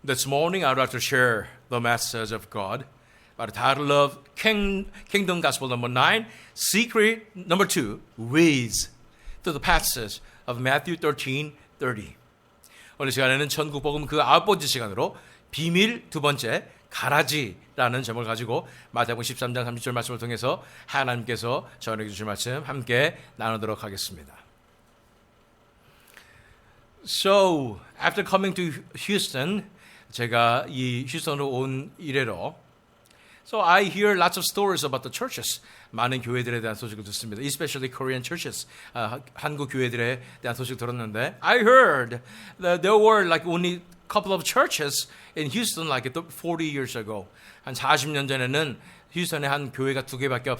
This morning I'd like to share the message of God by the title of Kingdom Gospel number 9, Secret number 2, Ways, to the passage of Matthew 13:30. 오늘 시간에는 천국복음 그 9번째 시간으로 비밀 두 번째 가라지라는 제목을 가지고 마태복음 13장 30절 말씀을 통해서 하나님께서 전해 주실 말씀 함께 나누도록 하겠습니다. So, after coming to Houston, 제가 이 휴스턴으로 온 이래로 So I hear lots of stories about the churches. 많은 교회들에 대한 소식을 듣습니다. Especially Korean churches. 한국 교회들에 대한 소식을 들었는데 I heard that there were like only a couple of churches in Houston like 40 years ago. 한 40년 전에는 휴스턴에 한 교회가 두 개밖에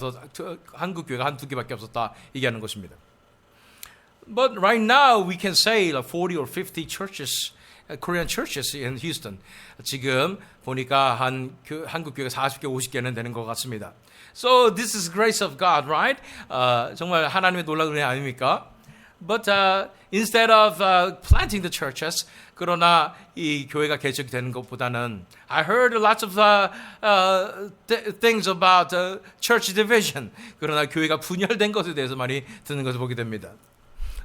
한국 교회가 한 두 개밖에 없었다 얘기하는 것입니다. But right now we can say like 40 or 50 churches, Korean churches in Houston. 지금 보니까 한국 교회가 40개, 50개는 되는 것 같습니다. So this is grace of God, right? 정말 하나님의 놀라운 은혜 아닙니까? But instead of planting the churches, 그러나 이 교회가 개척되는 것보다는 I heard lots of things about church division. 그러나 교회가 분열된 것에 대해서 많이 듣는 것을 보게 됩니다.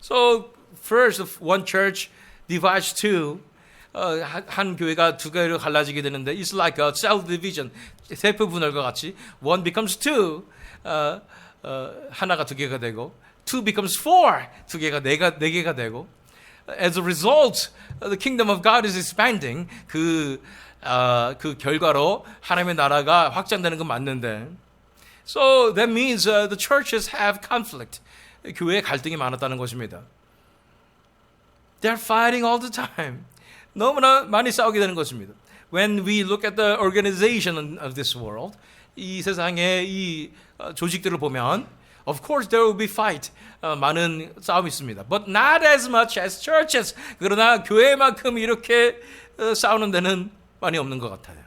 So first, one church divides two. 한 교회가 두 개로 갈라지게 되는데 it's like a cell division. 세포 분열과 같이 one becomes two. 하나가 두 개가 되고 two becomes four. 두 개가 네 개가 되고 as a result, the kingdom of God is expanding. 그 결과로 하나님의 나라가 확장되는 건 맞는데 so that means the churches have conflict. 교회에 갈등이 많았다는 것입니다. They're fighting all the time. 너무나 많이 싸우게 되는 것입니다. When we look at the organization of this world, 이 세상의 이 조직들을 보면, of course there will be fight. 많은 싸움이 있습니다. But not as much as churches. 그러나 교회만큼 이렇게 싸우는 데는 많이 없는 것 같아요.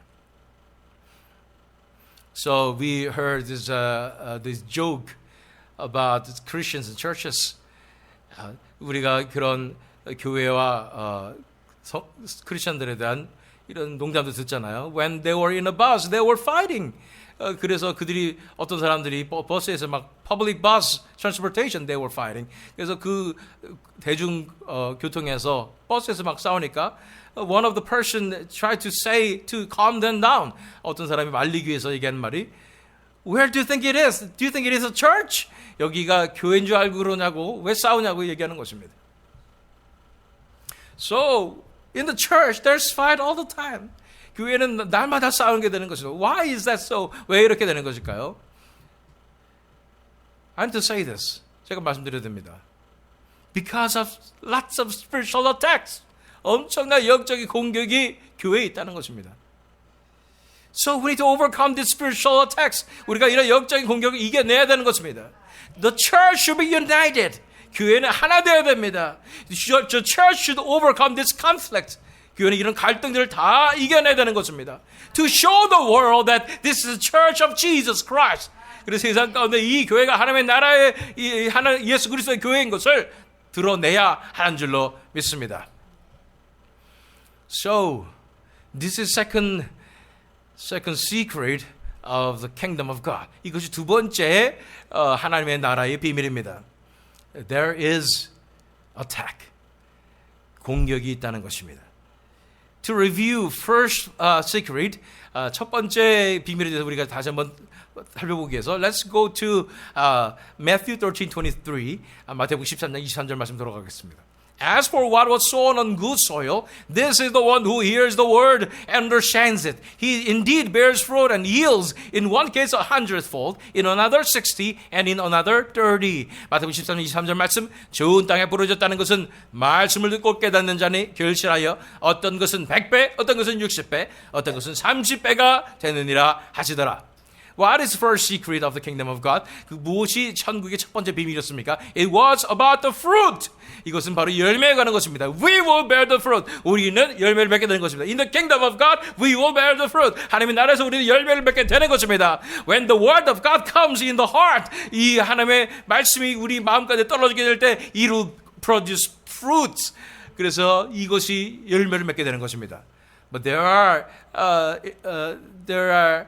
So we heard this joke about Christians and churches. 우리가 그런 교회와 크리스천들에 대한 이런 농담도 듣잖아요. When they were in a bus, they were fighting. 그래서 그들이 어떤 사람들이 버스에서 막 public bus transportation, they were fighting. 그래서 그 대중 교통에서 버스에서 막 싸우니까 one of the person tried to say to calm them down. 어떤 사람이 말리기 위해서 얘기하는 말이 Where do you think it is? Do you think it is a church? 여기가 교회인 줄 알고 그러냐고 왜 싸우냐고 얘기하는 것입니다. So in the church, there's fight all the time. 교회는 날마다 싸우는 게 되는 것이죠. Why is that so? 왜 이렇게 되는 것일까요? I'm to say this. 제가 말씀드려야 됩니다. Because of lots of spiritual attacks. 엄청난 영적인 공격이 교회에 있다는 것입니다. So we need to overcome these spiritual attacks. 우리가 이런 영적인 공격을 이겨내야 되는 것입니다. The church should be united. 교회는 하나 되어야 됩니다. The church should overcome this conflict. 교회는 이런 갈등들을 다 이겨내야 되는 것입니다. To show the world that this is the church of Jesus Christ. 그래서 세상 가운데 이 교회가 하나님의 나라의 예수 그리스도의 교회인 것을 드러내야 하는 줄로 믿습니다. So, this is second secret of the kingdom of God. 이것이 두 번째 하나님의 나라의 비밀입니다. There is attack. 공격이 있다는 것입니다. To review first secret, 첫 번째 비밀에 대해서 우리가 다시 한번 살펴보기 위해서 Let's go to Matthew 13:23. 마태복음 13장 23절 말씀 들어가겠습니다. As for what was sown on good soil, this is the one who hears the word and understands it. He indeed bears fruit and yields, in one case 100-fold, in another 60, and in another 30. 마태복음 13장 23절 말씀, 좋은 땅에 부러졌다는 것은 말씀을 듣고 깨닫는 자니 결실하여 어떤 것은 100배, 어떤 것은 60배, 어떤 것은 30배가 되느니라 하시더라. What is the first secret of the kingdom of God? 그 무엇이 천국의 첫 번째 비밀이었습니까? It was about the fruit. 이것은 바로 열매에 관한 것입니다. We will bear the fruit. 우리는 열매를 맺게 되는 것입니다. In the kingdom of God, we will bear the fruit. 하나님의 나라에서 우리는 열매를 맺게 되는 것입니다. When the word of God comes in the heart, 이 하나님의 말씀이 우리 마음까지 떨어지게 될 때, it will produce fruits. 그래서 이것이 열매를 맺게 되는 것입니다. But there are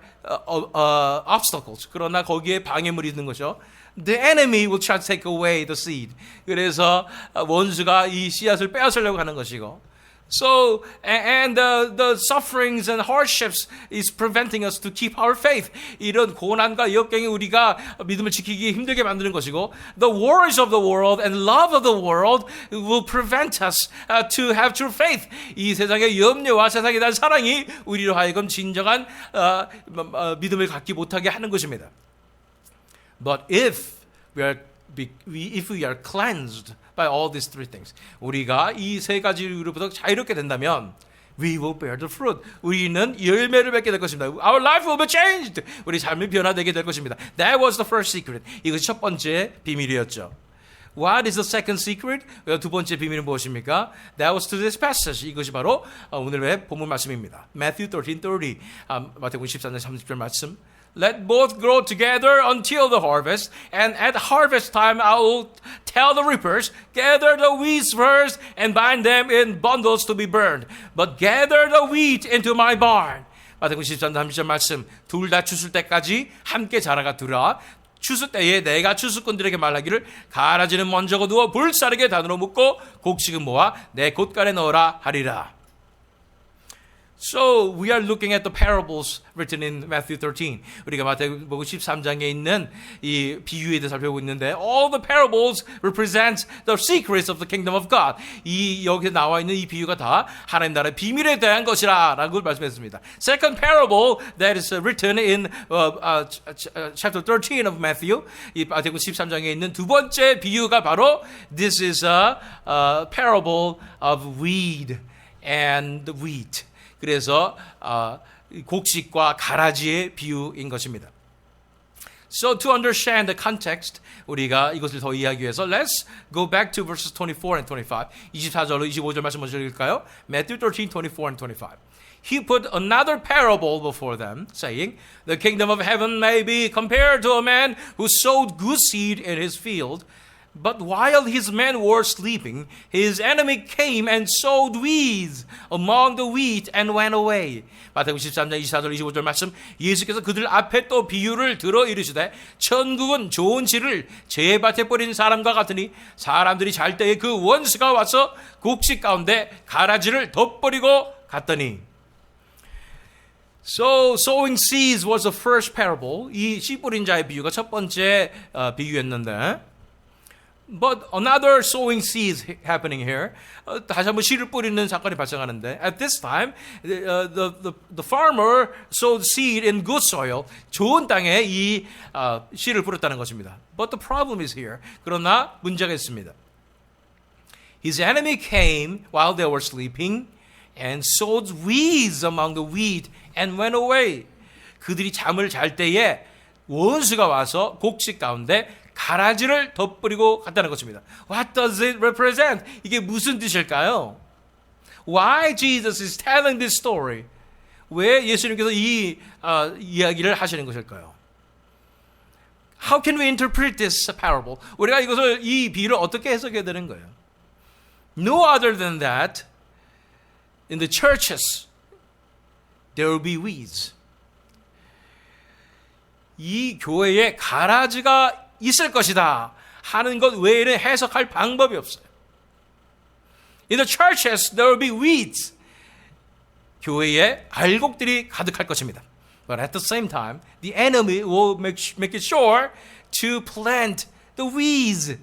obstacles. 그러나 거기에 방해물이 있는 거죠. The enemy will try to take away the seed. 그래서 원수가 이 씨앗을 빼앗으려고 하는 것이고. So, and the sufferings and hardships is preventing us to keep our faith. 이런 고난과 역경이 우리가 믿음을 지키기 힘들게 만드는 것이고, the wars of the world and love of the world will prevent us to have true faith. 이 세상의 염려와 세상에 대한 사랑이 우리로 하여금 진정한 믿음을 갖기 못하게 하는 것입니다. But if we are cleansed by all these three things, 우리가 이 세 가지로부터 자유롭게 된다면 we will bear the fruit. 우리는 열매를 맺게 될 것입니다. Our life will be changed. 우리 삶이 변화되게 될 것입니다. That was the first secret. 이것이 첫 번째 비밀이었죠. What is the second secret? 두 번째 비밀은 무엇입니까? That was to this passage. 이것이 바로 오늘의 본문 말씀입니다. Matthew 13:30. 마태복음 14장 30절 말씀. Let both grow together until the harvest, and at harvest time I will tell the reapers, gather the weeds first and bind them in bundles to be burned, but gather the wheat into my barn. 마태복음 14장 30절 말씀. 둘 다 추수 때까지 함께 자라가 두라. 추수 때에 내가 추수꾼들에게 말하기를 가라지는 먼저 거두어 불사르게 단으로 묶고 곡식은 모아 내 곶간에 넣으라 하리라. So we are looking at the parables written in Matthew 13. 우리가 마태복음 13장에 있는 이 비유에 대해서 살펴보고 있는데, all the parables represent the secrets of the kingdom of God. 이 여기 나와 있는 이 비유가 다 하나님 나라의 비밀에 대한 것이라라고 말씀했습니다. Second parable that is written in chapter 13 of Matthew. 이 마태복음 13장에 있는 두 번째 비유가 바로 this is a parable of weed and wheat. 그래서 곡식과 가라지의 비유인 것입니다. So to understand the context, 우리가 이것을 더 이해하기 위해서 let's go back to verses 24 and 25. 24절로 25절 말씀 먼저 읽을까요? Matthew 13, 24 and 25. He put another parable before them, saying, The kingdom of heaven may be compared to a man who sowed good seed in his field. But while his men were sleeping, his enemy came and sowed weeds among the wheat and went away. 마태복음 13장 24절 25절 말씀. 예수께서 그들 앞에 또 비유를 들어 이르시되 천국은 좋은 씨를 제 밭에 뿌린 사람과 같으니 사람들이 잘 때에 그 원수가 와서 곡식 가운데 가라지를 덧버리고 갔더니. So sowing seeds was the first parable. 이 씨 뿌린 자의 비유가 첫 번째 비유였는데, but another sowing seeds happening here. 다시 한번 씨를 뿌리는 사건이 발생하는데, at this time, the farmer sowed seed in good soil. 좋은 땅에 이 씨를 뿌렸다는 것입니다. But the problem is here. 그러나 문제가 있습니다. His enemy came while they were sleeping and sowed weeds among the wheat and went away. 그들이 잠을 잘 때에 원수가 와서 곡식 가운데 가라지를 덧뿌리고 갔다는 것입니다. What does it represent? 이게 무슨 뜻일까요? Why Jesus is telling this story? 왜 예수님께서 이 이야기를 하시는 것일까요? How can we interpret this parable? 우리가 이 비유를 어떻게 해석해야 되는 거예요? No other than that, in the churches, there will be weeds. 이 교회에 가라지가 있을 것이다 하는 것 외에는 해석할 방법이 없어요. In the churches, there will be weeds. 교회에 알곡들이 가득할 것입니다. But at the same time, the enemy will make it sure to plant the weeds.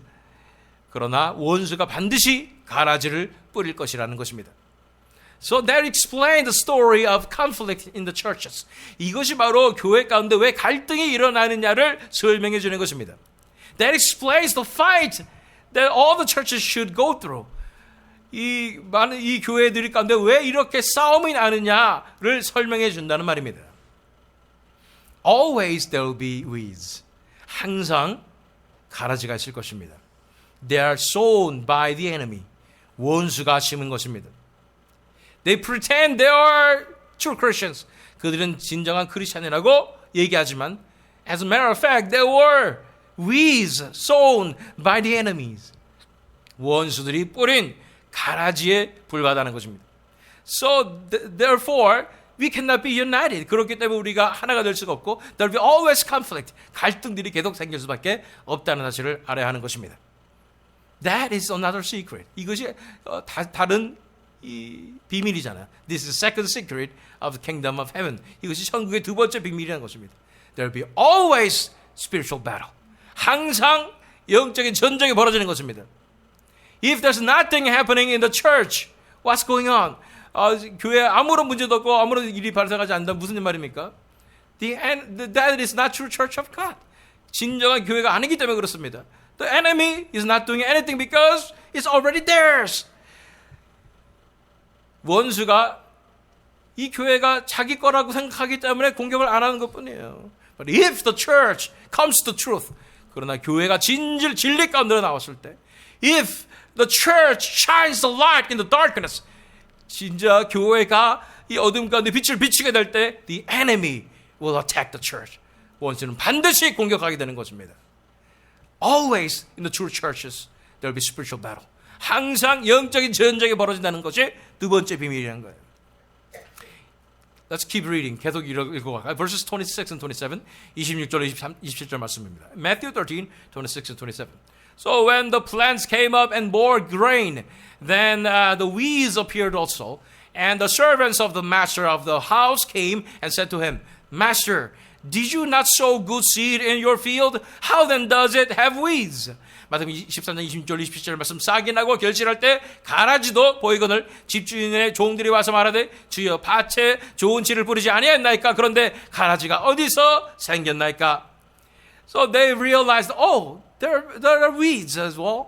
그러나 원수가 반드시 가라지를 뿌릴 것이라는 것입니다. So that explains the story of conflict in the churches. 이것이 바로 교회 가운데 왜 갈등이 일어나느냐를 설명해 주는 것입니다. That explains the fight that all the churches should go through. 이 많은 이 교회들이 가운데 왜 이렇게 싸움이 나느냐를 설명해 준다는 말입니다. Always there will be weeds. 항상 가라지가 있을 것입니다. They are sown by the enemy. 원수가 심은 것입니다. They pretend they are true Christians. 그들은 진정한 크리스찬이라고 얘기하지만 as a matter of fact, they were weeds sown by the enemies. 원수들이 뿌린 가라지에 불과하다는 것입니다. So therefore we cannot be united. 그렇기 때문에 우리가 하나가 될 수가 없고 there will be always conflict. 갈등들이 계속 생길 수밖에 없다는 사실을 알아야 하는 것입니다. That is another secret. 이것이 다른 이 비밀이잖아요. This is the second secret of the kingdom of heaven. 이것이 천국의 두 번째 비밀이라는 것입니다. There will be always spiritual battle. 항상 영적인 전쟁이 벌어지는 것입니다. If there's nothing happening in the church, what's going on? 교회에 아무런 문제도 없고 아무런 일이 발생하지 않는다. 무슨 말입니까? That is not true church of God. 진정한 교회가 아니기 때문에 그렇습니다. The enemy is not doing anything because it's already theirs. 원수가 이 교회가 자기 거라고 생각하기 때문에 공격을 안 하는 것뿐이에요. But if the church comes to truth, 그러나 교회가 진리 가운데 나왔을 때, if the church shines the light in the darkness, 진짜 교회가 이 어둠 가운데 빛을 비추게 될 때, the enemy will attack the church. 원수는 반드시 공격하게 되는 것입니다. Always in the true churches, there will be spiritual battle. 항상 영적인 전쟁이 벌어진다는 것이 두 번째 비밀이라는 거예요. Let's keep reading. 계속 읽어갈까요? Verses 26 and 27, 26절, 27절 말씀입니다. Matthew 13, 26 and 27. So when the plants came up and bore grain, then the weeds appeared also. And the servants of the master of the house came and said to him, Master, did you not sow good seed in your field? How then does it have weeds? 마태복음 23장 26절 27절 말씀. 싹이 나고 결실할 때 가라지도 보이거늘 집주인의 종들이 와서 말하되 주여 밭에 좋은 씨를 뿌리지 아니했나이까? 그런데 가라지가 어디서 생겼나이까? So they realized, oh, there are weeds as well.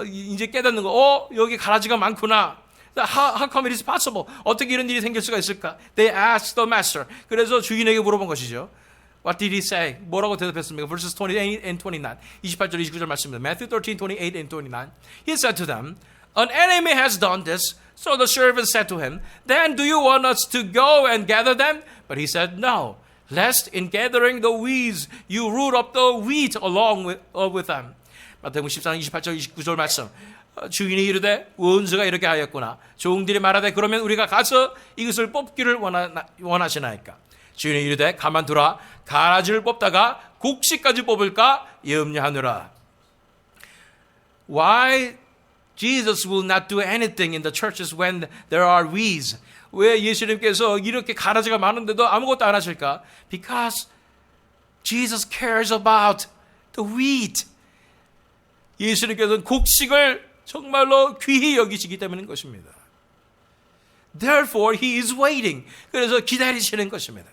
이제 깨닫는 거, 여기 가라지가 많구나. How come it is possible? 어떻게 이런 일이 생길 수가 있을까? They asked the master. 그래서 주인에게 물어본 것이죠. What did he say? 뭐라고 대답했습니까? Verses 28 and 29. 28절 29절 말씀입니다. Matthew 13, 28 and 29. He said to them, An enemy has done this. So the servants said to him, Then do you want us to go and gather them? But he said, No, lest in gathering the weeds you root up the wheat along with them. 마태복음 14장 28절 29절 말씀. 주인이 이르되 원수가 이렇게 하였구나. 종들이 말하되 그러면 우리가 가서 이것을 뽑기를 원하시나이까? 주인이 이르되 가만두라. 가라지를 뽑다가 곡식까지 뽑을까 염려하느라. Why Jesus will not do anything in the churches when there are weeds? 왜 예수님께서 이렇게 가라지가 많은데도 아무것도 안 하실까? Because Jesus cares about the wheat. 예수님께서는 곡식을 정말로 귀히 여기시기 때문인 것입니다. Therefore, he is waiting. 그래서 기다리시는 것입니다.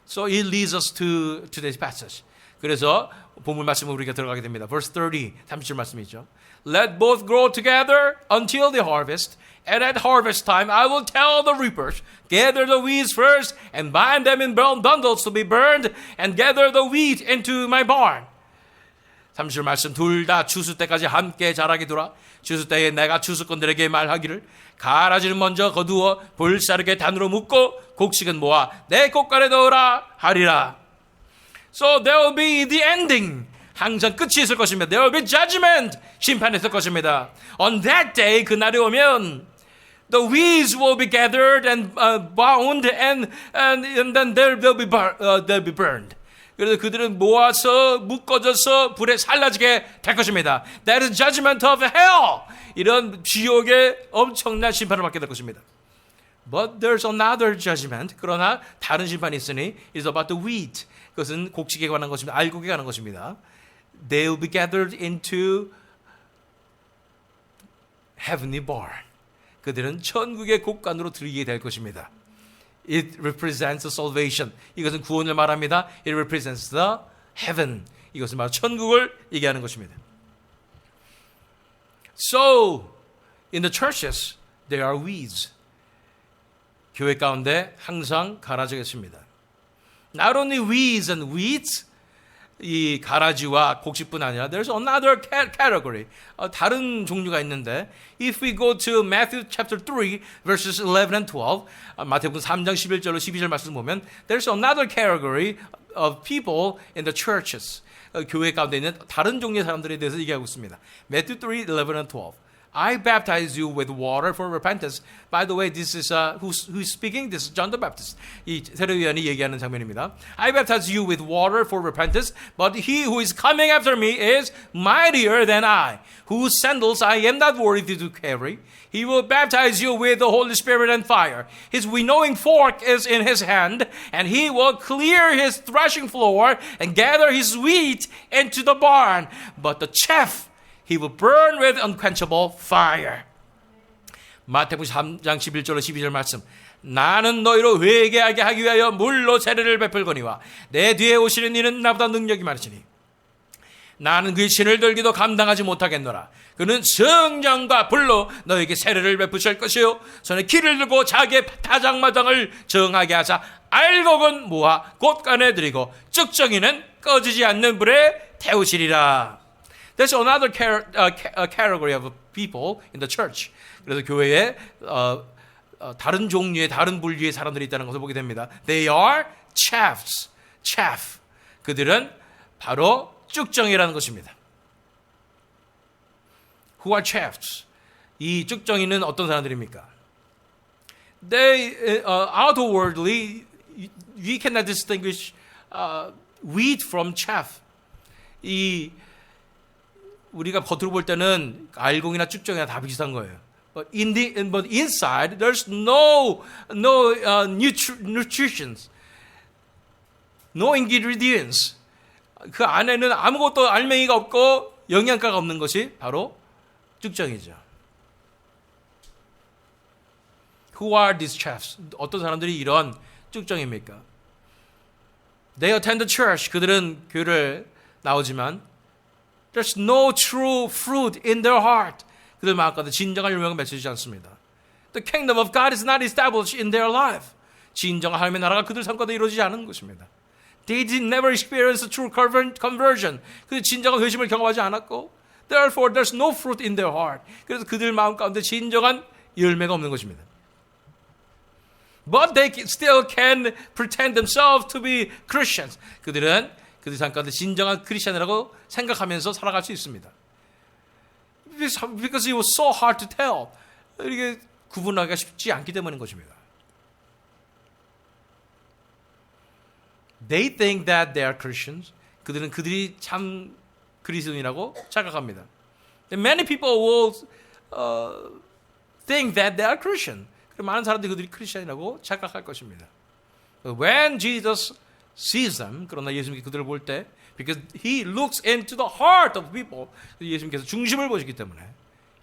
So it leads us to today's passage. 그래서 본문 말씀으로 우리가 들어가게 됩니다. Verse 30, 30절 말씀이죠. Let both grow together until the harvest. And at harvest time, I will tell the reapers, gather the weeds first and bind them in bundles to be burned and gather the wheat into my barn. 30절 말씀. 둘 다 추수 때까지 함께 자라게 두라. 추수 때에 내가 추수꾼들에게 말하기를 가라지는 먼저 거두어 볼사르게 단으로 묶고 곡식은 모아 내 곳간에 넣으라 하리라. So there will be the ending. 항상 끝이 있을 것입니다. There will be judgment. 심판이 있을 것입니다. On that day, 그날이 오면 the weeds will be gathered and bound and then they'll be burned. 그래서 그들은 모아서 묶어져서 불에 살라지게 될 것입니다. That is judgment of hell. 이런 지옥의 엄청난 심판을 받게 될 것입니다. But there's another judgment. 그러나 다른 심판이 있으니 is about the wheat. 그것은 곡식에 관한 것입니다. 알곡에 관한 것입니다. They will be gathered into heavenly barn. 그들은 천국의 곡간으로 들이게 될 것입니다. It represents the salvation. 이것은 구원을 말합니다. It represents the heaven. 이것은 바로 천국을 얘기하는 것입니다. So, in the churches, there are weeds. 교회 가운데 항상 가라지가 있습니다. Not only weeds and weeds, 이 가라지와 곡식뿐 아니라 there's another category. 다른 종류가 있는데 if we go to Matthew chapter 3 verses 11 and 12 마태복음 3장 11절로 12절 말씀 보면 there's another category of people in the churches. 교회 가운데 있는 다른 종류의 사람들에 대해서 얘기하고 있습니다. Matthew 3, 11 and 12. I baptize you with water for repentance. By the way, this is who's speaking? This is John the Baptist. 이 세례요한이 얘기하는 장면입니다. I baptize you with water for repentance, but he who is coming after me is mightier than I, whose sandals I am not worthy to carry. He will baptize you with the Holy Spirit and fire. His winnowing fork is in his hand, and he will clear his threshing floor and gather his wheat into the barn. But the chaff he will burn with unquenchable fire. 마태복음 3장 11절로 12절 말씀. 나는 너희로 회개하게 하기 위하여 물로 세례를 베풀거니와 내 뒤에 오시는 이는 나보다 능력이 많으시니 나는 그의 신을 들기도 감당하지 못하겠노라. 그는 성령과 불로 너에게 세례를 베푸실 것이요 손에 키를 들고 자기의 타작마당을 정하게 하사 알곡은 모아 곳간에 들이고 쭉정이는 꺼지지 않는 불에 태우시리라. There's another category of people in the church. 그래서 교회에 다른 종류의 다른 분류의 사람들이 있다는 것을 보게 됩니다. They are chaffs. chaff. 그들은 바로 쭉정이라는 것입니다. Who are chaffs? 이 쭉정이는 어떤 사람들입니까? They outwardly we cannot distinguish wheat from chaff. 이 우리가 겉으로 볼 때는 알곡이나 쭉정이나 다 비슷한 거예요. But inside, there's no nutrition, no ingredients. 그 안에는 아무것도 알맹이가 없고 영양가가 없는 것이 바로 쭉정이죠. Who are these chaffs? 어떤 사람들이 이런 쭉정입니까? They attend the church. 그들은 교회를 나오지만 There's no true fruit in their heart. 그들 마음 가운데 진정한 열매가 맺혀지지 않습니다. The kingdom of God is not established in their life. 진정한 하나님의 나라가 그들 삶 가운데 이루어지지 않은 것입니다. They did never experience true conversion. 그들 진정한 회심을 경험하지 않았고, therefore there's no fruit in their heart. 그래서 그들 마음 가운데 진정한 열매가 없는 것입니다. But they still can pretend themselves to be Christians. 그들은 그들 삶 가운데 진정한 크리스천이라고 생각하면서 살아갈 수 있습니다. Because it was so hard to tell. 이게 구분하기가 쉽지 않기 때문인 것입니다. They think that they are Christians. 그들이 참 그리스도인이라고 착각합니다. Many people will think that they are Christian. 많은 사람들이 그들이 크리스천이라고 착각할 것입니다. When Jesus sees them, 그러나 예수님께서 그들을 볼 때, because He looks into the heart of people, 예수님께서 중심을 보시기 때문에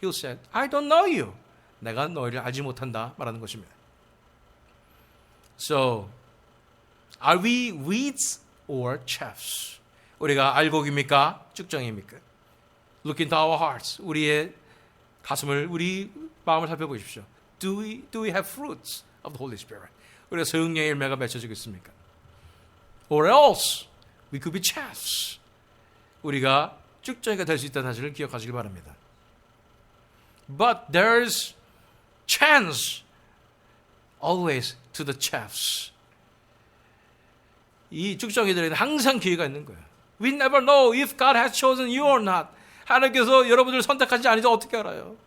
He'll say, I don't know you. 내가 너희를 알지 못한다 말하는 것입니다. So, are we weeds or chaffs? 우리가 알곡입니까? 쭉정입니까? Look into our hearts. 우리의 가슴을, 우리 마음을 살펴보십시오. Do we have fruits of the Holy Spirit? 우리가 성령의 열매가 맺혀지고 있습니까? Or else we could be chaffs. 우리가 쭉정이가 될 수 있다는 사실을 기억하시기 바랍니다. But there's chance always to the chaffs. 이 쭉정이들에게는 항상 기회가 있는 거예요. We never know if God has chosen you or not. 하나님께서 여러분들을 선택하지 않으면 어떻게 알아요?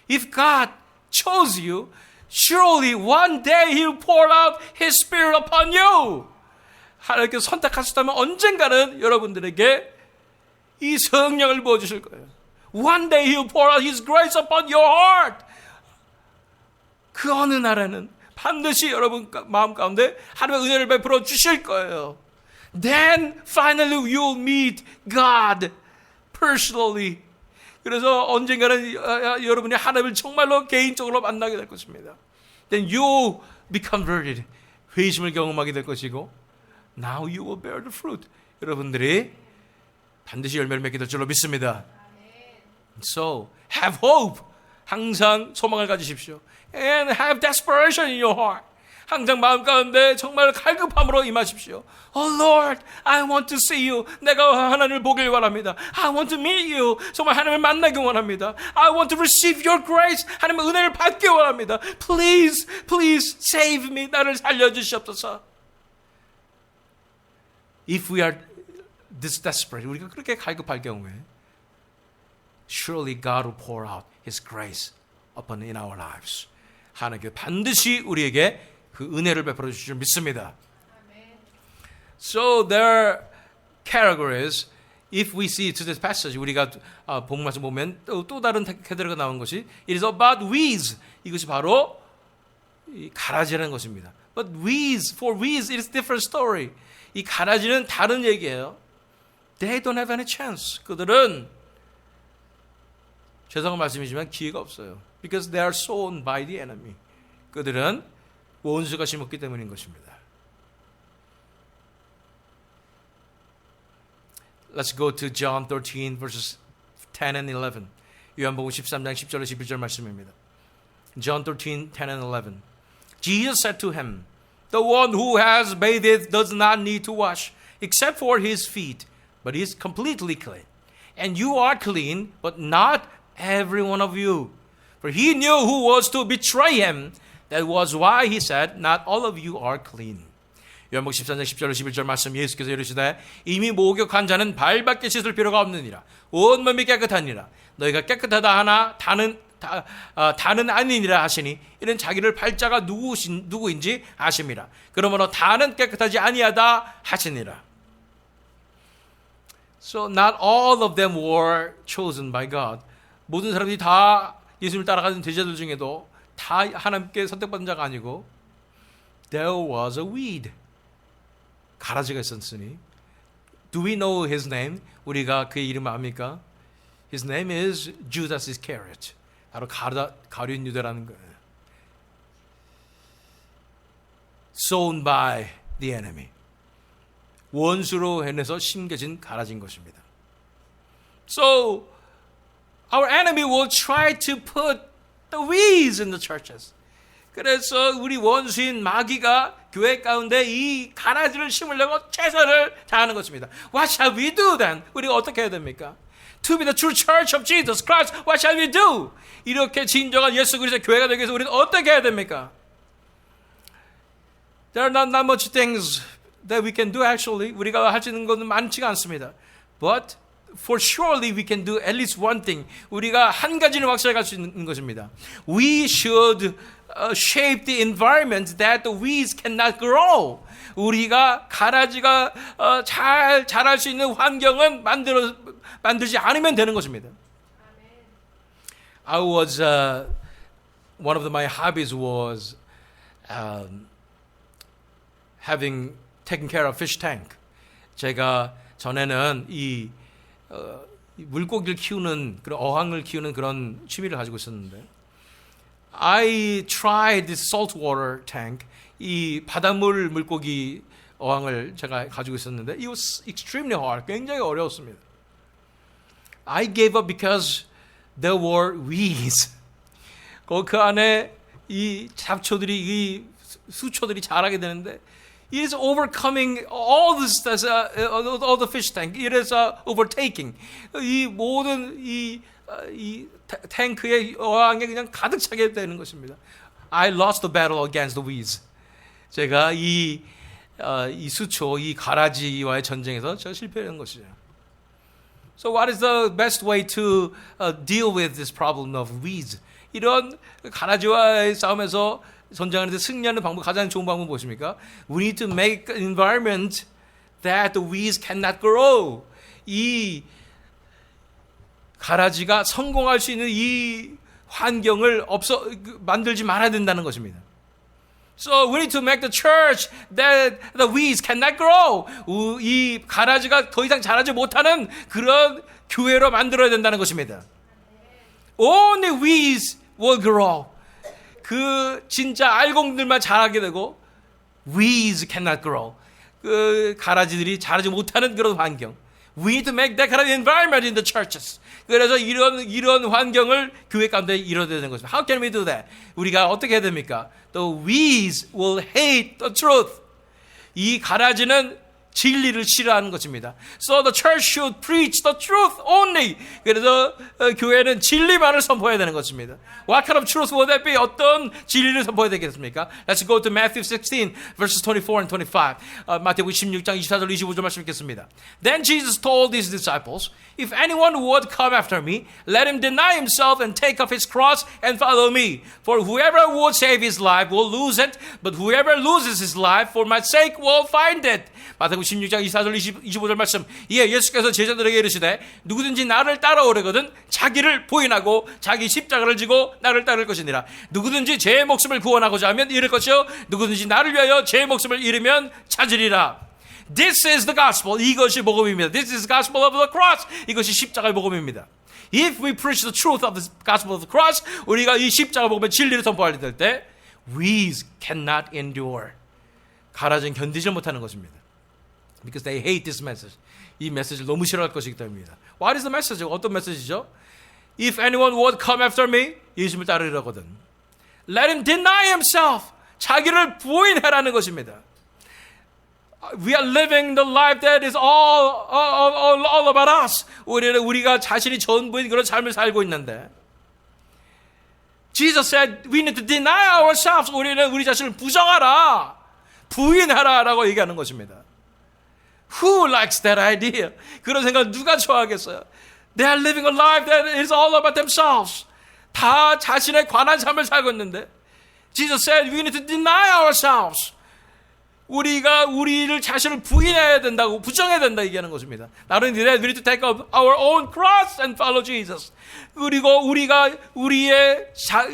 If God chose you, surely one day He'll pour out His Spirit upon you. 하나님께서 선택하셨다면 언젠가는 여러분들에게 이 성령을 부어주실 거예요. One day He'll pour out His grace upon your heart. 그 어느 날에는 반드시 여러분 마음 가운데 하나님의 은혜를 베풀어 주실 거예요. Then finally you'll meet God personally. 그래서 언젠가는 여러분이 하나님을 정말로 개인적으로 만나게 될 것입니다. Then you become converted. 회심을 경험하게 될 것이고 Now you will bear the fruit. 여러분들이 반드시 열매를 맺게 될 줄로 믿습니다. So have hope. 항상 소망을 가지십시오. And have desperation in your heart. 항상 마음 가운데 정말 갈급함으로 임하십시오. Oh Lord, I want to see you. 내가 하나님을 보길 원합니다. I want to meet you. 정말 하나님을 만나기 원합니다. I want to receive your grace. 하나님의 은혜를 받기 원합니다. Please, please save me. 나를 살려주시옵소서. If we are this desperate, 우리가 그렇게 갈급할 경우에 surely God will pour out His grace upon in our lives. 하나님께 반드시 우리에게 그 은혜를 베풀어 주실 줄 믿습니다. So their categories, if we see to this passage, 우리가 본문 말씀 보면 또 다른 캐테고리가 나온 것이 it is about weeds. 이것이 바로 이 가라지라는 것입니다. But weeds, for weeds, it is different story. 이 가라지는 다른 얘기예요. They don't have any chance. 그들은 죄송한 말씀이지만 기회가 없어요. Because they are sown by the enemy. 그들은 원수가 심었기 때문인 것입니다. Let's go to John 13 verses 10 and 11. 요한복음 13장 10절로 11절 말씀입니다. John 13, 10 and 11. Jesus said to him, The one who has bathed does not need to wash, except for his feet, but is completely clean. And you are clean, but not every one of you. For he knew who was to betray him. That was why he said, Not all of you are clean. 요한복음 14장 10절 11절 말씀 예수께서 이르시되 이미 목욕한 자는 발밖에 씻을 필요가 없느니라. 온몸이 깨끗하니라. 너희가 깨끗하다 하나 다는 아니니라 하시니 이는 자기를 팔자가 누구인지 아심이라. 그러므로 다는 깨끗하지 아니하다 하시니라. So not all of them were chosen by God. 모든 사람들이 다 예수님을 따라가는 제자들 중에도 다 하나님께 선택받은 자가 아니고 there was a weed. 가라지가 있었으니 Do we know his name? 우리가 그의 이름을 압니까? His name is Judas Iscariot. 바로 가룟 유다라는 거예요. Sown by the enemy. 원수로 인해서 심겨진 가라진 것입니다. So our enemy will try to put the weeds in the churches. 그래서 우리 원수인 마귀가 교회 가운데 이 가라지를 심으려고 최선을 다하는 것입니다. What shall we do then? 우리가 어떻게 해야 됩니까? To be the true church of Jesus Christ, what shall we do? 이렇게 진정한 예수 그리스도의 교회가 되기 위해서 우리는 어떻게 해야 됩니까? There are not much things that we can do actually. 우리가 할 수 있는 것은 많지가 않습니다. But for surely we can do at least one thing. 우리가 한 가지는 확실하게 할 수 있는 것입니다. We should shape the environment that the weeds cannot grow. 우리가 가라지가 잘 자랄 수 있는 환경은 만들지 않으면 되는 것입니다. I was one of my hobbies was having taken care of fish tank. 제가 전에는 이 물고기를 키우는 그런 어항을 키우는 그런 취미를 가지고 있었는데 I tried this saltwater tank. 이 바닷물 물고기 어항을 제가 가지고 있었는데 it was extremely hard. 굉장히 어려웠습니다. I gave up because there were weeds. 그 안에 이 잡초들이 이 수초들이 자라게 되는데 it is overcoming all the fish tank. It is overtaking. 이 모든 이 탱크의 어항에 그냥 가득 차게 되는 것입니다. I lost the battle against the weeds. 제가 이 수초, 이 가라지와의 전쟁에서 제가 실패한 것이죠. So what is the best way to deal with this problem of weeds? 이런 가라지와의 싸움에서 전쟁하는데 승리하는 방법, 가장 좋은 방법은 무엇입니까? We need to make an environment that the weeds cannot grow. 이 가라지가 성공할 수 있는 이 환경을 만들지 말아야 된다는 것입니다. So we need to make the church that the weeds cannot grow. 이 가라지가 더 이상 자라지 못하는 그런 교회로 만들어야 된다는 것입니다. Only weeds will grow. 그 진짜 알곡들만 자라게 되고 weeds cannot grow. 그 가라지들이 자라지 못하는 그런 환경. We need to make that kind of environment in the churches. 그래서 이런 환경을 교회 가운데 이뤄야 되는 것입니다. How can we do that? 우리가 어떻게 해야 됩니까? The weeds will hate the truth. 이 가라지는 진리를 싫어하는 것입니다. So the church should preach the truth only. 그래서 교회는 진리만을 선포해야 되는 것입니다. What kind of truth would that be? 어떤 진리를 선포해야 되겠습니까? Let's go to Matthew 16 verses 24 and 25. 마태복음 16장 24절 25절 말씀 읽겠습니다. Then Jesus told his disciples, If anyone would come after me, let him deny himself and take up his cross and follow me. For whoever would save his life will lose it, but whoever loses his life for my sake will find it. 마태복음 16장 24절 25절 말씀. 예수께서 제자들에게 이르시되 누구든지 나를 따라오려거든 자기를 부인하고 자기 십자가를 지고 나를 따를 것이니라. 누구든지 제 목숨을 구원하고자 하면 잃을 것이요 누구든지 나를 위하여 제 목숨을 잃으면 찾으리라. This is the gospel. 이것이 복음입니다. This is the gospel of the cross. 이것이 십자가의 복음입니다. If we preach the truth of the gospel of the cross, 우리가 이 십자가 복음의 진리를 선포할 때 we cannot endure. 가라진 견디지 못하는 것입니다. Because they hate this message. 이 메시지를 너무 싫어할 것이기 때문입니다. What is the message? 어떤 메시지죠? If anyone would come after me, 예수님을 따르려거든. Let him deny himself. 자기를 부인하라는 것입니다. We are living the life that is all about us. 우리가 자신이 전부인 그런 삶을 살고 있는데 Jesus said we need to deny ourselves. 우리는 우리 자신을 부정하라. 부인하라라고 얘기하는 것입니다. Who likes that idea? 그런 생각 누가 좋아하겠어요? They are living a life that is all about themselves. 다 자신에 관한 삶을 살고 있는데 Jesus said we need to deny ourselves. 우리가 우리를 자신을 부인해야 된다고 부정해야 된다 얘기하는 것입니다. Not only that, we need to take up our own cross and follow Jesus. 그리고 우리가 우리의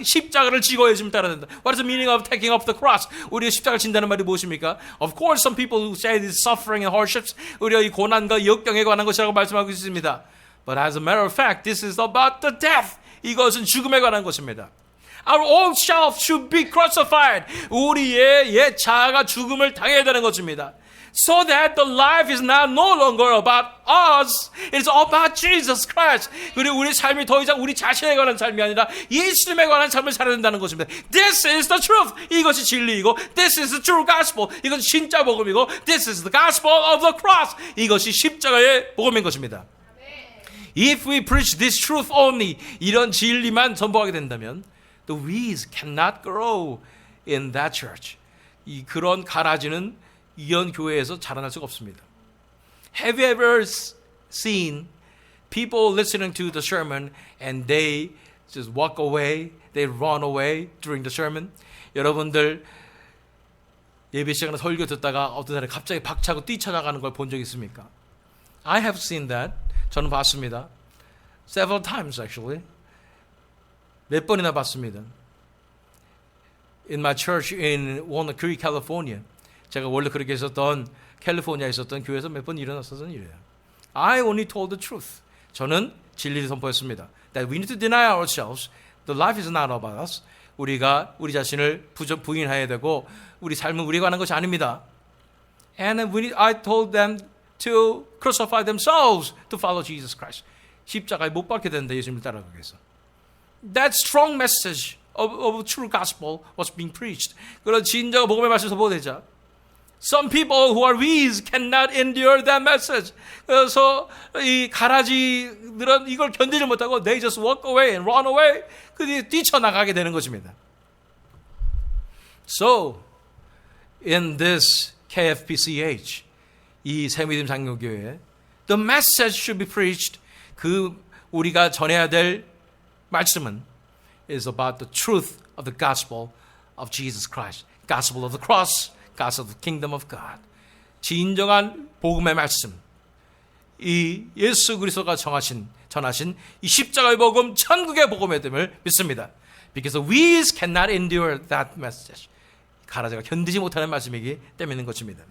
십자가를 지고 예수님 따라야 된다. What is the meaning of taking up the cross? 우리의 십자가를 진다는 말이 무엇입니까? Of course, some people who say this suffering and hardships, 우리가 이 고난과 역경에 관한 것이라고 말씀하고 있습니다. But as a matter of fact, this is about the death. 이것은 죽음에 관한 것입니다. Our old self should be crucified. 우리의 옛 자아가 죽음을 당해야 되는 것입니다. So that the life is now no longer about us. It's about Jesus Christ. 그리고 우리 삶이 더 이상 우리 자신에 관한 삶이 아니라 예수님에 관한 삶을 살아야 된다는 것입니다. This is the truth. 이것이 진리이고 This is the true gospel. 이것이 진짜 복음이고 This is the gospel of the cross. 이것이 십자가의 복음인 것입니다. If we preach this truth only, 이런 진리만 전복하게 된다면 the weeds cannot grow in that church. 이 그런 가라지는 이런 교회에서 자라날 수가 없습니다. Have you ever seen people listening to the sermon and they just walk away, they run away during the sermon? 여러분들 예배 시간에 설교 듣다가 어떤 사람이 갑자기 박차고 뛰쳐나가는 걸 본 적 있습니까? I have seen that. 저는 봤습니다. Several times actually. 몇 번이나 봤습니다. In my church in Walnut Creek, California. 제가 원래 그렇게 있었던 캘리포니아에 있었던 교회에서 몇 번 일어났었던 일이에요. I only told the truth. 저는 진리를 선포했습니다. That we need to deny ourselves. The life is not about us. 우리가 우리 자신을 부인해야 되고 우리 삶은 우리가 하는 것이 아닙니다. And I told them to crucify themselves to follow Jesus Christ. 십자가에 못 박게 된다. 예수님을 따라가기 위해서. That strong message of true gospel was being preached. 그런 진정한 복음의 말씀이 선포되자 some people who are weak cannot endure that message. 그래서 이 가라지들은 이걸 견디지 못하고 they just walk away and run away. 그들이 뛰쳐나가게 되는 것입니다. So in this KFPCH 이 새미dim 장로교회 the message should be preached. 그 우리가 전해야 될 말씀은 is about the truth of the gospel of Jesus Christ. Gospel of the cross, gospel of the kingdom of God. 진정한 복음의 말씀. 이 예수 그리스도가 전하신 이 십자가의 복음, 천국의 복음의 됨을 믿습니다. Because we cannot endure that message. 가라지가 견디지 못하는 말씀이기 때문인 것입니다.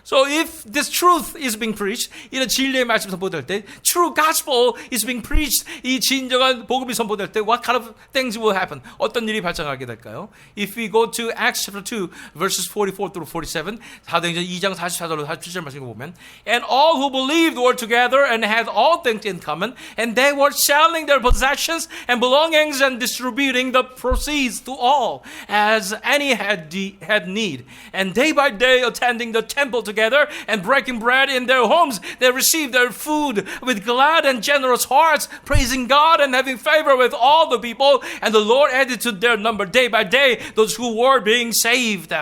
So if this truth is being preached, 이런 진리의 말씀이 선포될 때, true gospel is being preached, 이 진정한 복음이 선포될 때, what kind of things will happen? 어떤 일이 발생하게 될까요? If we go to Acts chapter 2, verses 44 through 47, 사도행전 2장 44절로 47절 말씀을 보면, and all who believed were together and had all things in common, and they were selling their possessions and belongings and distributing the proceeds to all, as any had need, and day by day attending the temple together together and breaking bread in their homes. They received their food with glad and generous hearts, praising God and having favor with all the people. And the Lord added to their number day by day those who were being saved.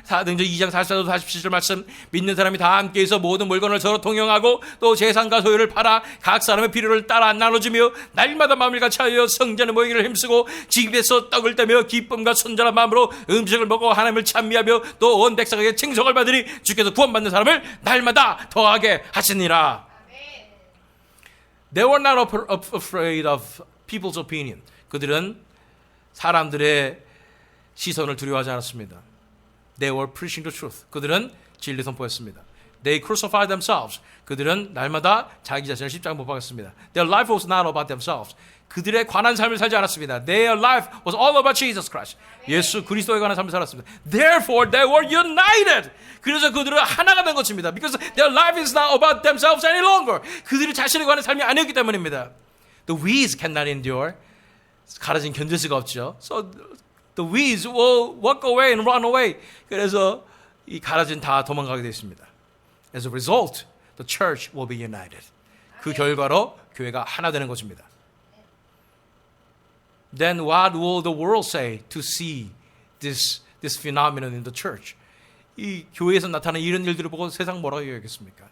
사도행전 2장 44절 47절 말씀, 믿는 사람이 다 함께해서 모든 물건을 서로 통용하고 또 재산과 소유를 팔아 각 사람의 필요를 따라 나눠주며 날마다 마음을 같이하여 성전에 모이기를 힘쓰고 집에서 떡을 떼며 기쁨과 순전한 마음으로 음식을 먹고 하나님을 찬미하며 또 온 백성에게 칭송을 받으니 주께서 구원받는 사람을 날마다 더하게 하시니라. They were not afraid of people's opinion. 그들은 사람들의 시선을 두려워하지 않았습니다. They were preaching the truth. 그들은 진리 선포했습니다. They crucified themselves. 그들은 날마다 자기 자신을 십자가에 못 박았습니다. Their life was not about themselves. 그들의 관한 삶을 살지 않았습니다. Their life was all about Jesus Christ. 예수 그리스도에 관한 삶을 살았습니다. Therefore they were united. 그래서 그들은 하나가 된 것입니다. Because their life is not about themselves any longer. 그들이 자신에 관한 삶이 아니었기 때문입니다. The weeds cannot endure. 가라진 견딜 수가 없죠. So the weeds will walk away and run away. 그래서 이 가라진 다 도망가게 되어 있습니다. As a result, the church will be united. 그 결과로 교회가 하나 되는 것입니다. Then what will the world say to see this phenomenon in the church? 이 교회에서 나타나는 이런 일들을 보고 세상 뭐라고 얘기하겠습니까?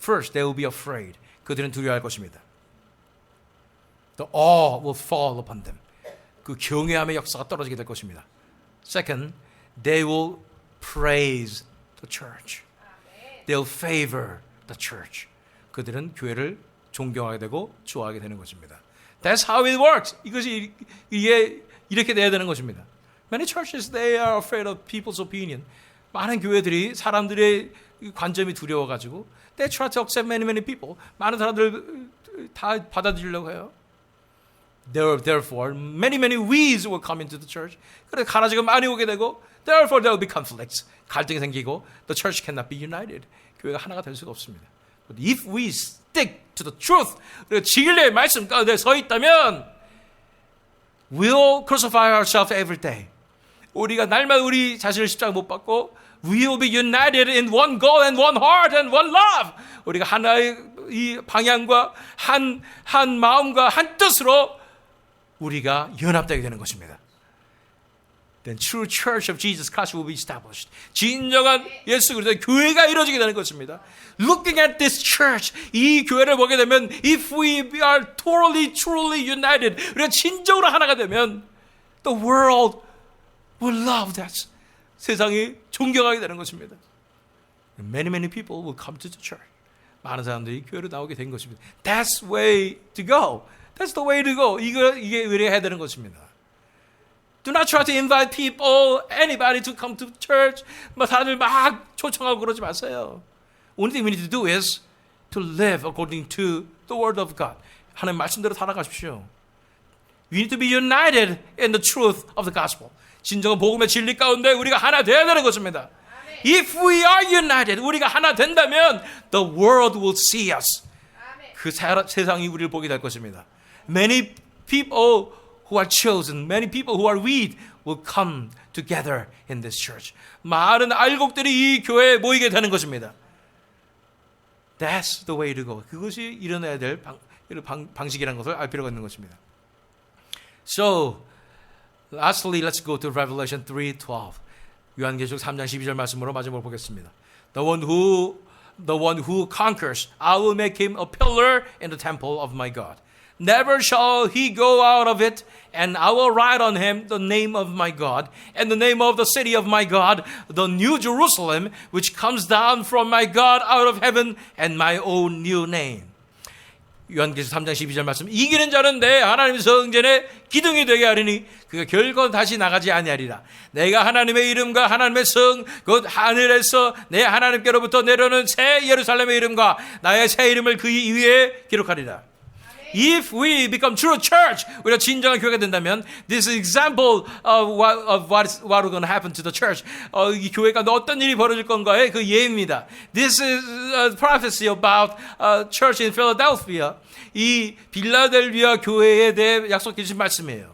First, they will be afraid. 그들은 두려워할 것입니다. The awe will fall upon them. 그 경외함의 역사가 떨어지게 될 것입니다. Second, they will praise the church. They will favor the church. 그들은 교회를 존경하게 되고 좋아하게 되는 것입니다. That's how it works. 이게 이렇게 돼야 되는 것입니다. Many churches, they are afraid of people's opinion. 많은 교회들이 사람들의 관점이 두려워가지고 they try to accept many people. 많은 사람들 다 받아들이려고 해요. Therefore, many weeds will come into the church. 그래서 가라지가 많이 오게 되고, therefore there will be conflicts. 갈등이 생기고, the church cannot be united. 교회가 하나가 될 수가 없습니다. But if we stick to the truth, 그리고 진리의 말씀 가운데 서 있다면, we'll crucify ourselves every day. 우리가 날마다 우리 자신을 십자가 못 받고, we will be united in one goal and one heart and one love. 우리가 하나의 이 방향과 한 마음과 한 뜻으로 우리가 연합되게 되는 것입니다. Then true church of Jesus Christ will be established. 진정한 예수 그리스도의 교회가 이루어지게 되는 것입니다. Looking at this church, 이 교회를 보게 되면 if we are totally, truly united, 우리가 진정으로 하나가 되면 the world will love that. 세상이 존경하게 되는 것입니다. Many people will come to the church. 많은 사람들이 교회로 나오게 된 것입니다. That's the way to go. That's the way to go. 이게 우리가 해야 되는 것입니다. Do not try to invite people, anybody to come to church. 사람들 막 초청하고 그러지 마세요. Only thing we need to do is to live according to the word of God. 하나님 말씀대로 살아가십시오. We need to be united in the truth of the gospel. 진정한 복음의 진리 가운데 우리가 하나 되어야 되는 것입니다. If we are united, 우리가 하나 된다면 the world will see us. 그 세상이 우리를 보게 될 것입니다. Many people who are chosen, many people who are weak will come together in this church. 많은 알곡들이 이 교회에 모이게 되는 것입니다. That's the way to go. 그것이 일어나야 될 방식이라는 것을 알 필요가 있는 것입니다. So, lastly, let's go to Revelation 3:12. 요한계시록 3장 12절 말씀으로 마지막으로 보겠습니다. The one who conquers, I will make him a pillar in the temple of my God. Never shall he go out of it, and I will write on him the name of my God, and the name of the city of my God, the new Jerusalem, which comes down from my God out of heaven, and my own new name. 요한계시록 3장 12절 말씀, 이기는 자는 내 하나님의 성전에 기둥이 되게 하리니 그가 결코 다시 나가지 아니하리라. 내가 하나님의 이름과 하나님의 성 곧 하늘에서 내 하나님께로부터 내려오는 새 예루살렘의 이름과 나의 새 이름을 그 위에 기록하리라. If we become true church, 우리가 진정한 교회가 된다면, this is example of what is going to happen to the church. 이 교회가 어떤 일이 벌어질 건가의 그 예입니다. This is a prophecy about a church in Philadelphia. 이 빌라델비아 교회에 대해 약속해 주신 말씀이에요.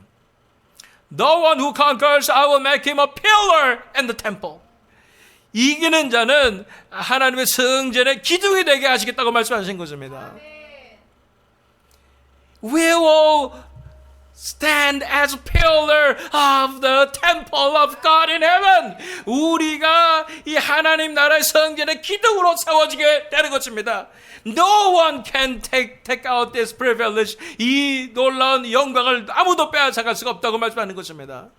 The one who conquers, I will make him a pillar in the temple. 이기는 자는 하나님의 성전의 기둥이 되게 하시겠다고 말씀하신 것입니다. We will stand as a pillar of the temple of God in heaven. 우리가 이 하나님 나라의 성전의 기둥으로 세워지게 되는 것입니다. No one can take out this privilege. 이 놀라운 영광을 아무도 빼앗아갈 수가 없다고 말씀하는 것입니다.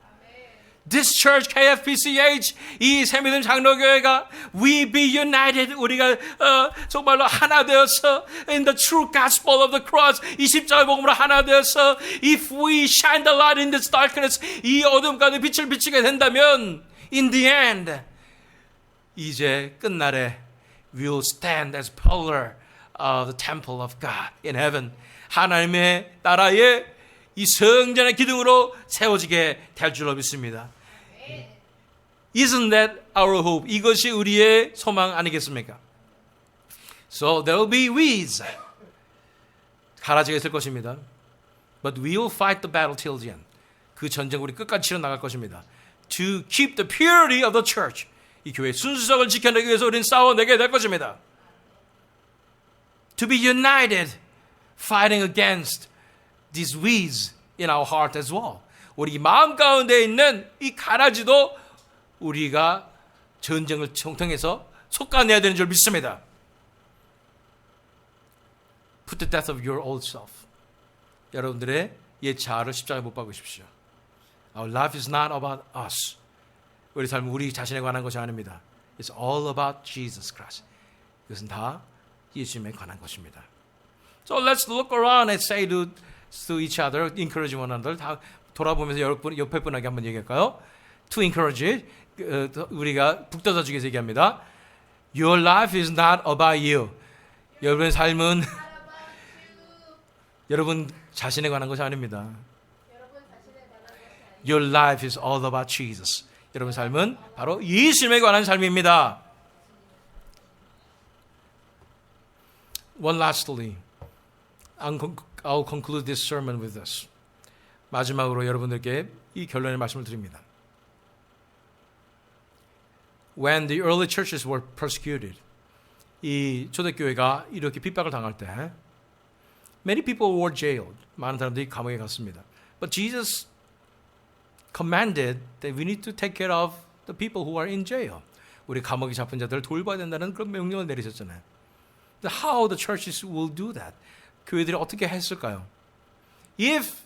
This church, KFPCH, 이 새미든 장로교회가 we be united. 우리가 정말로 하나 되어서 in the true gospel of the cross, 이 십자가 복음으로 하나 되어서 if we shine the light in this darkness, 이 어둠 가운데 빛을 비추게 된다면 in the end, 이제 끝날에 we will stand as pillar of the temple of God in heaven. 하나님의 나라의 이 성전의 기둥으로 세워지게 될 줄로 믿습니다. Isn't that our hope? 이것이 우리의 소망 아니겠습니까? So there will be weeds. 가라지가 있을 것입니다. But we will fight the battle till the end. 그 전쟁 우리 끝까지 치러 나갈 것입니다. To keep the purity of the church. 이 교회의 순수성을 지켜내기 위해서 우리는 싸워내게 될 것입니다. To be united, fighting against these weeds in our heart as well. 우리 마음 가운데 있는 이 가라지도 우리가 전쟁을 통해서 솎아내야 되는 줄 믿습니다. Put to death of your old self. 여러분들의 옛 자아를 십자가에 못 박으십시오. Our life is not about us. 우리 삶은 우리 자신에 관한 것이 아닙니다. It's all about Jesus Christ. 이것은 다 예수님에 관한 것입니다. So let's look around and say to each other, encourage one another. 다 돌아보면서 옆에 분에게 한번 얘기할까요? To encourage, 우리가 북돋아 주기 위해서 얘기합니다. Your life is not about you. 여러분의 삶은 여러분 자신에 관한 것이 아닙니다. Your life is all about Jesus. 여러분 삶은 바로 예수님에 관한 삶입니다. One lastly, I'll conclude this sermon with this. 마지막으로 여러분들께 이 결론의 말씀을 드립니다. When the early churches were persecuted, 이 초대교회가 이렇게 핍박을 당할 때 many people were jailed. 많은 사람들이 감옥에 갔습니다. But Jesus commanded that we need to take care of the people who are in jail. 우리 감옥에 잡힌 자들을 돌봐야 된다는 그런 명령을 내리셨잖아요. How the churches will do that? 교회들이 어떻게 했을까요? If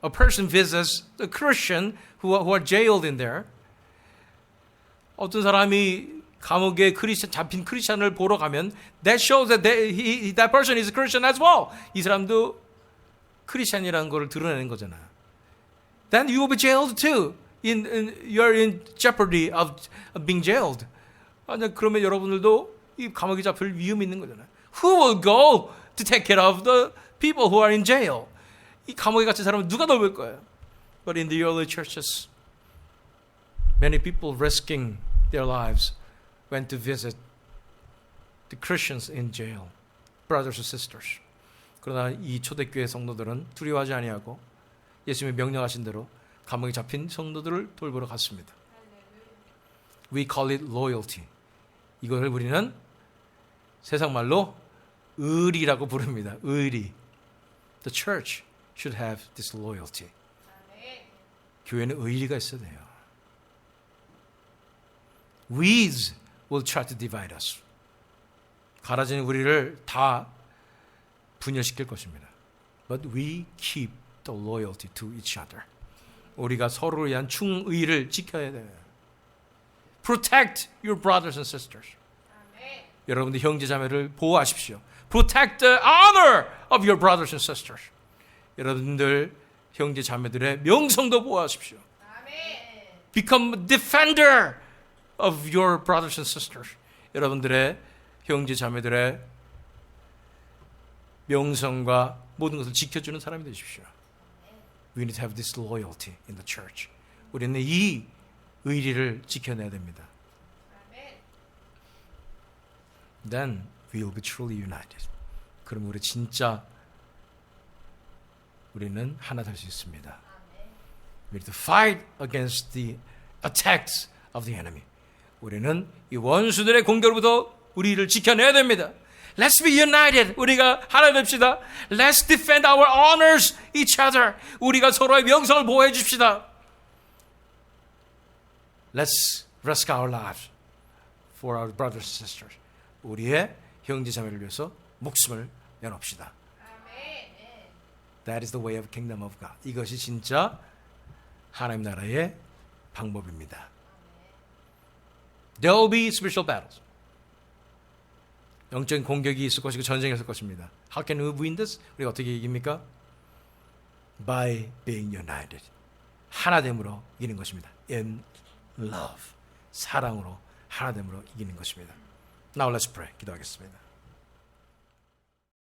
a person visits a Christian who are jailed in there, 어떤 사람이 감옥에 잡힌 크리스천을 보러 가면 that shows that that person is a Christian as well. 이 사람도 크리스천이라는 걸 드러내는 거잖아요. Then you will be jailed too. You're in jeopardy of being jailed. 그러면 여러분들도 이 감옥에 잡힐 위험이 있는 거잖아요. Who will go to take care of the people who are in jail? 이 감옥에 갇힌 사람은 누가 돌볼 거예요? But in the early churches, many people risking their lives went to visit the Christians in jail, brothers and sisters. 그러나 이 초대교회 성도들은 두려워하지 아니하고 예수님이 명령하신 대로 감옥에 잡힌 성도들을 돌보러 갔습니다. We call it loyalty. 이걸 우리는 세상 말로 의리라고 부릅니다. 의리. The church should have this loyalty. 교회는 의리가 있어야 돼요. Weeds will try to divide us. 가라진 우리를 다 분열시킬 것입니다. But we keep the loyalty to each other. 우리가 서로를 위한 충의를 지켜야 돼요. Protect your brothers and sisters. 여러분들 형제 자매를 보호하십시오. Protect the honor of your brothers and sisters. 여러분들 형제 자매들의 명성도 보호하십시오. Become a defender of your brothers and sisters. 여러분들의 형제 자매들의 명성과 모든 것을 지켜주는 사람이 되십시오. We need to have this loyalty in the church. 우리는 이 의리를 지켜내야 됩니다. Then we will be truly united. 그럼 우리 진짜 우리는 하나 될 수 있습니다. We need to fight against the attacks of the enemy. 우리는 이 원수들의 공격으로부터 우리를 지켜내야 됩니다. Let's be united. 우리가 하나 됩시다. Let's defend our honors each other. 우리가 서로의 명성을 보호해 줍시다. Let's risk our lives for our brothers and sisters. 우리의 형제자매를 위해서 목숨을 내놓읍시다. That is the way of kingdom of God. 이것이 진짜 하나님 나라의 방법입니다. There will be spiritual battles. 영적인 공격이 있을 것이고 전쟁이 있을 것입니다. How can we win this? 우리가 어떻게 이깁니까? By being united. 하나됨으로 이기는 것입니다. In love. 사랑으로 하나됨으로 이기는 것입니다. Now let's pray. 기도하겠습니다.